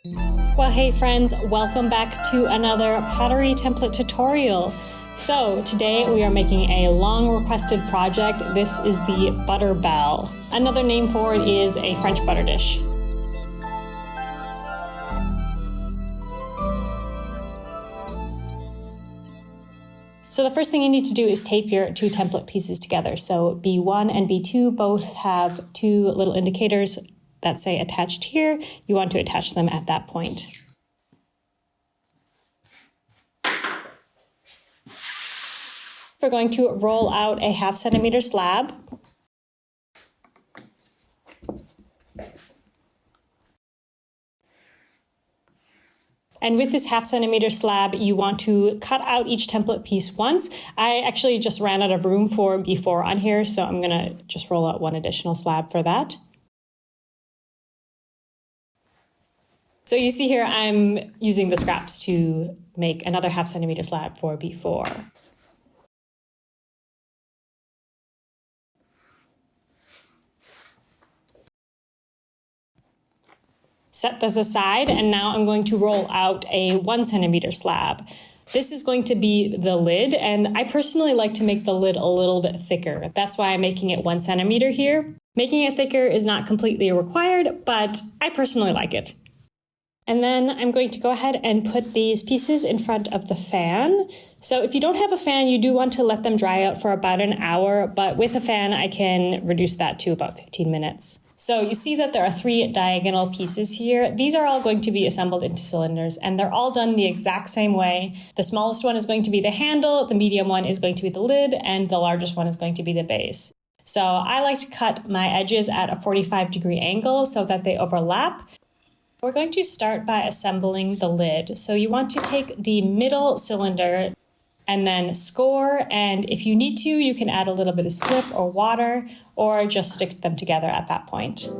Well, hey friends, welcome back to another pottery template tutorial. So today we are making a long requested project. This is the butter bell. Another name for it is a French butter dish. So the first thing you need to do is tape your two template pieces together. So B1 and B2 both have two little indicators that say attached here. You want to attach them at that point. We're going to roll out a 1/2 centimeter slab. And with this 1/2 centimeter slab, you want to cut out each template piece once. I actually just ran out of room for B4 on here, so I'm gonna just roll out one additional slab for that. So you see here, I'm using the scraps to make another 1/2 centimeter slab for B4. Set those aside, and now I'm going to roll out a 1 centimeter slab. This is going to be the lid, and I personally like to make the lid a little bit thicker. That's why I'm making it 1 centimeter here. Making it thicker is not completely required, but I personally like it. And then I'm going to go ahead and put these pieces in front of the fan. So if you don't have a fan, you do want to let them dry out for about an hour, but with a fan, I can reduce that to about 15 minutes. So you see that there are 3 diagonal pieces here. These are all going to be assembled into cylinders, and they're all done the exact same way. The smallest one is going to be the handle, the medium one is going to be the lid, and the largest one is going to be the base. So I like to cut my edges at a 45-degree angle so that they overlap. We're going to start by assembling the lid. So you want to take the middle cylinder and then score, and if you need to, you can add a little bit of slip or water, or just stick them together at that point.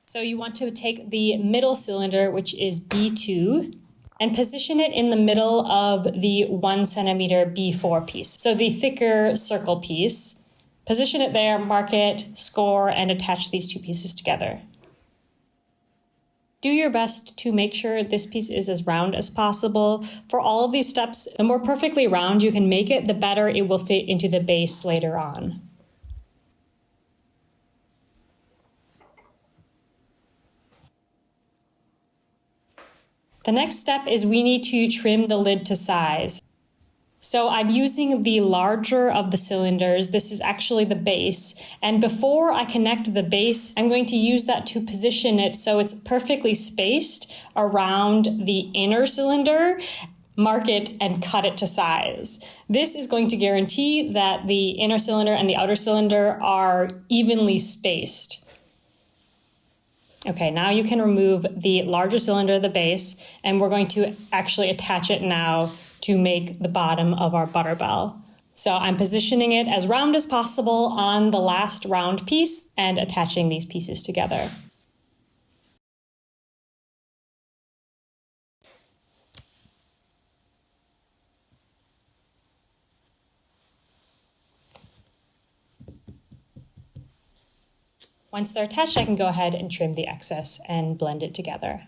So you want to take the middle cylinder, which is B2, and position it in the middle of the 1 centimeter B4 piece. So the thicker circle piece. Position it there, mark it, score, and attach these two pieces together. Do your best to make sure this piece is as round as possible. For all of these steps, the more perfectly round you can make it, the better it will fit into the base later on. The next step is we need to trim the lid to size. So I'm using the larger of the cylinders. This is actually the base. And before I connect the base, I'm going to use that to position it so it's perfectly spaced around the inner cylinder, mark it, and cut it to size. This is going to guarantee that the inner cylinder and the outer cylinder are evenly spaced. Okay, now you can remove the larger cylinder, the base, and we're going to actually attach it now to make the bottom of our butter bell. So I'm positioning it as round as possible on the last round piece and attaching these pieces together. Once they're attached, I can go ahead and trim the excess and blend it together.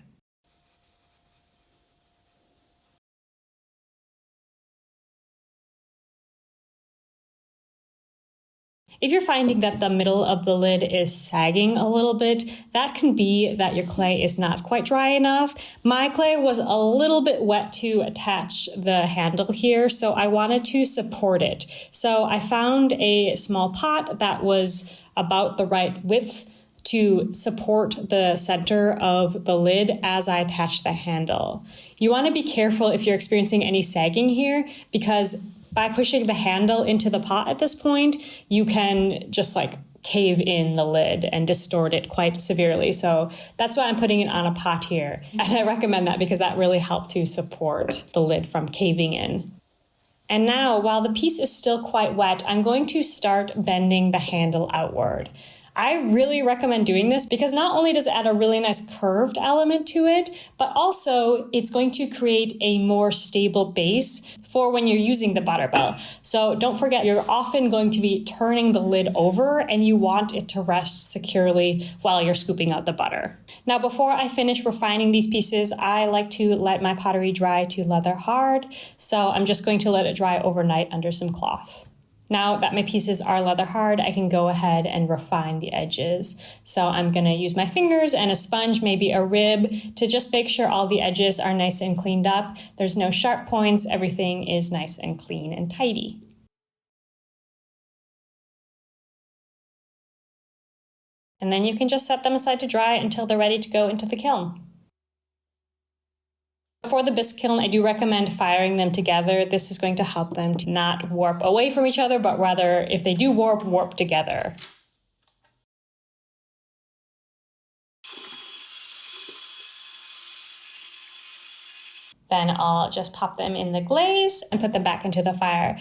If you're finding that the middle of the lid is sagging a little bit, that can be that your clay is not quite dry enough. My clay was a little bit wet to attach the handle here, so I wanted to support it. So I found a small pot that was about the right width to support the center of the lid as I attach the handle. You want to be careful if you're experiencing any sagging here, because by pushing the handle into the pot at this point, you can just like cave in the lid and distort it quite severely. So that's why I'm putting it on a pot here. And I recommend that because that really helped to support the lid from caving in. And now, while the piece is still quite wet, I'm going to start bending the handle outward. I really recommend doing this because not only does it add a really nice curved element to it, but also it's going to create a more stable base for when you're using the butter bell. So don't forget, you're often going to be turning the lid over and you want it to rest securely while you're scooping out the butter. Now, before I finish refining these pieces, I like to let my pottery dry to leather hard. So I'm just going to let it dry overnight under some cloth. Now that my pieces are leather hard, I can go ahead and refine the edges. So I'm going to use my fingers and a sponge, maybe a rib, to just make sure all the edges are nice and cleaned up. There's no sharp points. Everything is nice and clean and tidy. And then you can just set them aside to dry until they're ready to go into the kiln. For the bisque kiln, I do recommend firing them together. This is going to help them to not warp away from each other, but rather, if they do warp, warp together. Then I'll just pop them in the glaze and put them back into the fire.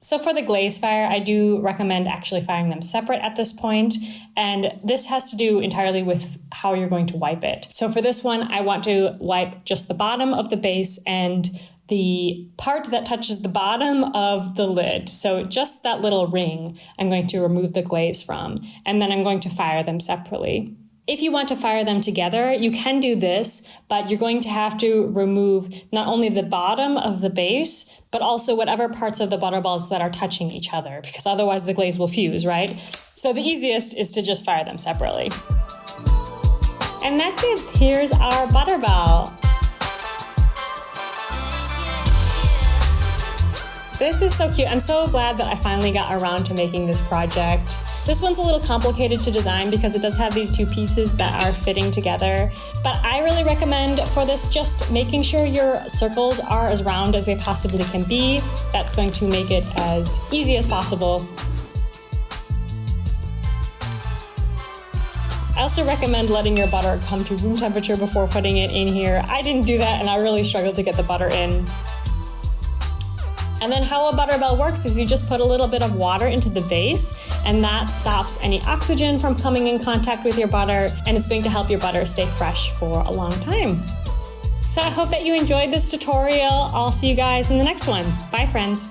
So for the glaze fire, I do recommend actually firing them separate at this point, and this has to do entirely with how you're going to wipe it. So for this one, I want to wipe just the bottom of the base and the part that touches the bottom of the lid. So just that little ring, I'm going to remove the glaze from, and then I'm going to fire them separately. If you want to fire them together, you can do this, but you're going to have to remove not only the bottom of the base, but also whatever parts of the butter balls that are touching each other, because otherwise the glaze will fuse, right? So the easiest is to just fire them separately. And that's it. Here's our butter ball. This is so cute. I'm so glad that I finally got around to making this project. This one's a little complicated to design because it does have these two pieces that are fitting together, but I really recommend for this just making sure your circles are as round as they possibly can be. That's going to make it as easy as possible. I also recommend letting your butter come to room temperature before putting it in here. I didn't do that and I really struggled to get the butter in. And then how a butter bell works is you just put a little bit of water into the base, and that stops any oxygen from coming in contact with your butter, and it's going to help your butter stay fresh for a long time. So I hope that you enjoyed this tutorial. I'll see you guys in the next one. Bye, friends.